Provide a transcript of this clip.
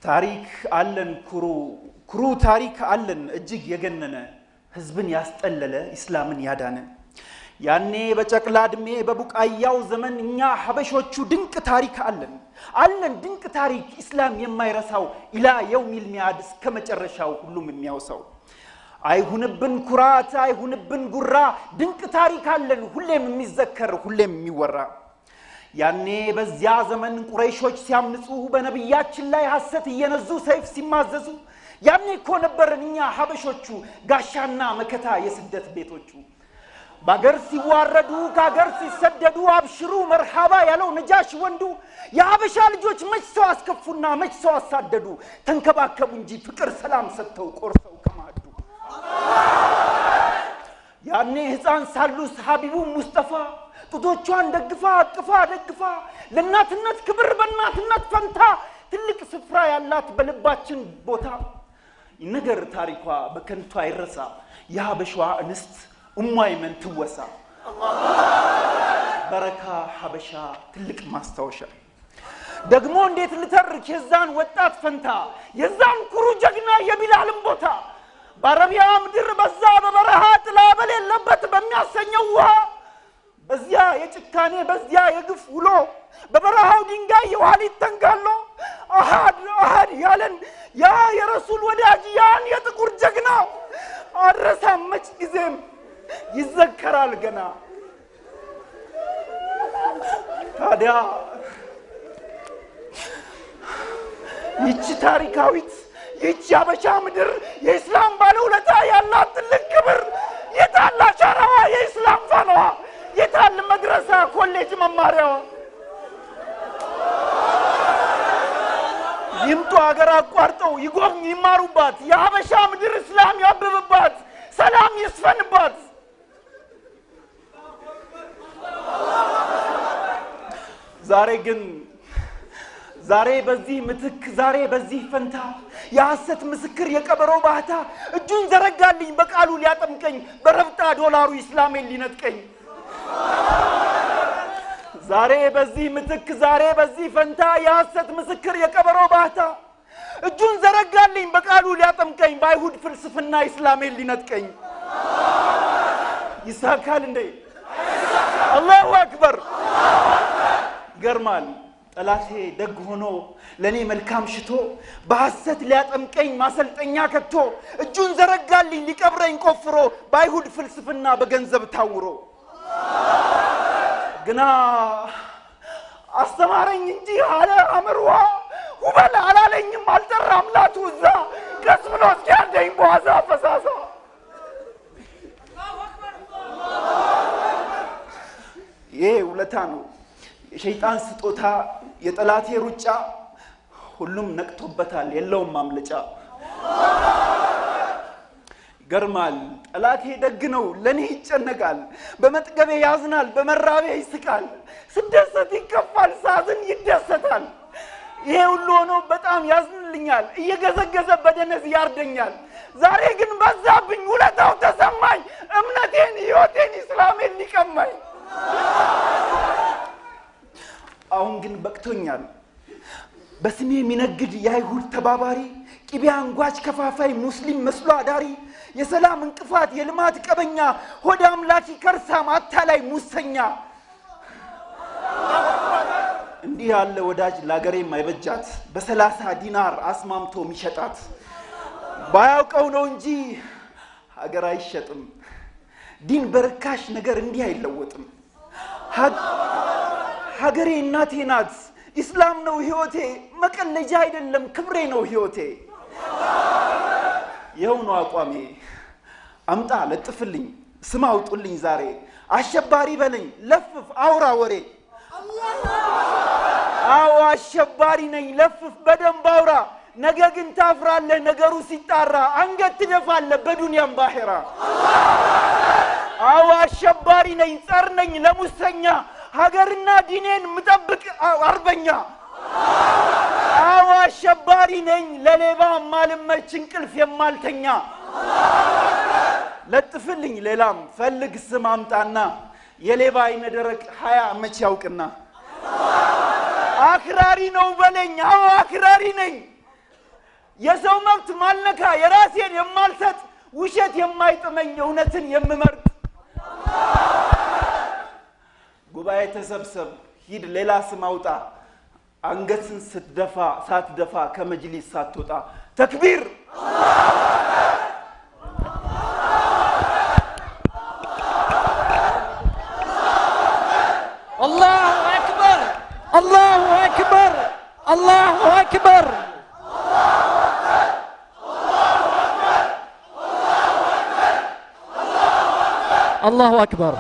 ታሪክ አለን ኩሩ ታሪክ አለን እጅግ የገነነ ህዝብን ያስጠለለ እስላምን ያዳነ ያኔ በጨቅላ እድሜ በቡቃያው ዘመን እኛ ሐበሾቹ ድንቅ ታሪክ አለን ድንቅ ታሪክ እስላም የማይረሳው ኢላ የውሚል ሚያድ እስከመጨረሻው ሁሉም የሚያውሰው አይሁንብን ኩራት አይሁንብን ጉራ ድንቅ ታሪክ አለን ሁሌም የሚዘከር ሁሌም የሚወራ ያኔ በዚያ ዘመን ቁረይሾች ሲያምጹ በነብያችን ላይ ሐሰት እየነዙ ሰይፍ ሲማዘዙ ያኔ እኮ ነበርን እኛ ሐበሾቹ ጋሻና መከታ የስደት ቤቶቹ ባገር ሲዋረዱ ካገር ሲሰደዱ አብሽሩ መርሐባ ያለው ነጃሽ ወንዱ የሐበሻ ልጆች መች ሰው አስከፉና መች ሰው አሳደዱ ተንከባከቡ እንጂ ፍቅር ሰላም ሰጥተው ቆርሰው ከማዱ ያኔ ህፃን ሳሉስ ሐቢቡ ሙስጠፋ ጡቶቿን ደግፋ ደግፋ ለናትነት ክብር በእናትነት ፈንታ ትልቅ ስፍራ ያላት በልባችን ቦታ ይነገር ታሪኳ በከንቱ አይረሳ የሐበሻዋ እንስት ኡማይመን ትወሳ በረካ ሐበሻ ትልቅ ማስታወሻ ደግሞ እንዴት ልተርክ የዛን ወጣት ፈንታ የዛን ኩሩ ጀግና የቢላልን ቦታ በአረቢያ ምድር በዛ በበረሃ ጥላ በሌለበት በሚያሰኘው ውሃ በዚያ የጭካኔ በዚያ የግፍ ውሎ በበረሃው ድንጋይ የዋሊት ተንጋሎ አሃድ ያለን ያ የረሱል ወዳጅ ያን የጥቁር ጀግና አረሳም መች ጊዜም ይዘከራል ገና ታዲያ ይቺ ታሪካዊት ይቺ ሐበሻ ምድር የእስላም ባለውለታ ያላት ትልቅ ክብር የታላ ሸራዋ የእስላም ፋናዋ የታል መድረሳ ኮሌጅ መማሪያዋ ይምጡ አገር አቋርጠው ይጎብኙ ይማሩባት የሐበሻ ምድር እስላም ያብብባት ሰላም ይስፈንባት ዛሬ በዚህ ምትክ ዛሬ በዚህ ፈንታ የሐሰት ምስክር የቀበሮ ባህታ እጁን ዘረጋልኝ በቃሉ ሊያጠምቀኝ በረብጣ ዶላሩ እስላሜን ሊነጥቀኝ ዛሬ በዚህ ምትክ ዛሬ በዚህ ፈንታ የሐሰት ምስክር የቀበሮ ባህታ እጁን ዘረጋልኝ በቃሉ ሊያጠምቀኝ በአይሁድ ፍልስፍና እስላሜን ሊነጥቀኝ ይሳካል እንዴ አላሁ አክበር ገርማል ጠላቴ ደግ ሆኖ ለኔ መልካም ሽቶ በሐሰት ሊያጠምቀኝ ማሰልጠኛ ከቶ እጁን ዘረጋልኝ ሊቀብረኝ ቆፍሮ በአይሁድ ፍልስፍና በገንዘብ ታውሮ ግና አስተማረኝ እንጂ አለ አምርዋ ሁበል አላለኝም አልጠራም ላቱዛ ቀስ ብሎ እስኪያንደኝ በዋዛ ፈሳሳ ይሄ ውለታ ነው የሸይጣን ስጦታ የጠላቴ ሩጫ ሁሉም ነቅቶበታል የለውም ማምለጫ ገርማል ጠላቴ ደግ ነው ለኔ ይጨነቃል በመጥገቤ ያዝናል በመራቤ ይስቃል ስደሰት ይከፋል ሳዝን ይደሰታል ይሄ ሁሉ ሆኖ በጣም ያዝንልኛል እየገዘገዘ በደነዝ ያርደኛል ዛሬ ግን በዛብኝ ውለታው ተሰማኝ እምነቴን ህይወቴን እስላሜን ሊቀማኝ አሁን ግን በቅቶኛል በስሜ የሚነግድ የአይሁድ ተባባሪ ቅቤ አንጓች ከፋፋይ ሙስሊም መስሎ አዳሪ የሰላም እንቅፋት የልማት ቀበኛ ሆድ አምላኪ ከርሳም አታላይ ሙሰኛ እንዲህ ያለ ወዳጅ ላገሬ ማይበጃት በ30 ዲናር አስማምቶ ሚሸጣት ባያውቀው ነው እንጂ ሀገር አይሸጥም ዲን በርካሽ ነገር እንዲህ አይለወጥም ሀገሬ እናቴ ናት እስላም ነው ህይወቴ መቀለጃ አይደለም ክብሬ ነው ህይወቴ ይኸው ነው አቋሜ አምጣ ለጥፍልኝ ስም አውጡልኝ ዛሬ አሸባሪ በለኝ ለፍፍ አውራ ወሬ አው አሸባሪ ነኝ ለፍፍ በደንብ አውራ ነገ ግን ታፍራለህ ነገሩ ሲጣራ አንገት ትደፋለህ በዱንያም ባኺራ አው አሸባሪ ነኝ ጸር ነኝ ለሙሰኛ ሀገርና ዲኔን ምጠብቅ አርበኛ አው አሸባሪ ነኝ ለሌባ ማልመች እንቅልፍ የማልተኛ ለጥፍልኝ ሌላም ፈልግ ስም አምጣና የሌባ አይነ ደረቅ 20 መች ያውቅና አክራሪ ነው በለኝ አው አክራሪ ነኝ የሰው መብት ማልነካ የራሴን የማልሰጥ ውሸት የማይጥመኝ እውነትን የምመርጥ ጉባኤ ተሰብሰብ ሂድ ሌላ ስም አውጣ አንገትን ሳትደፋ ከመጅሊስ ሳትወጣ ተክቢር الله أكبر الله أكبر الله أكبر الله أكبر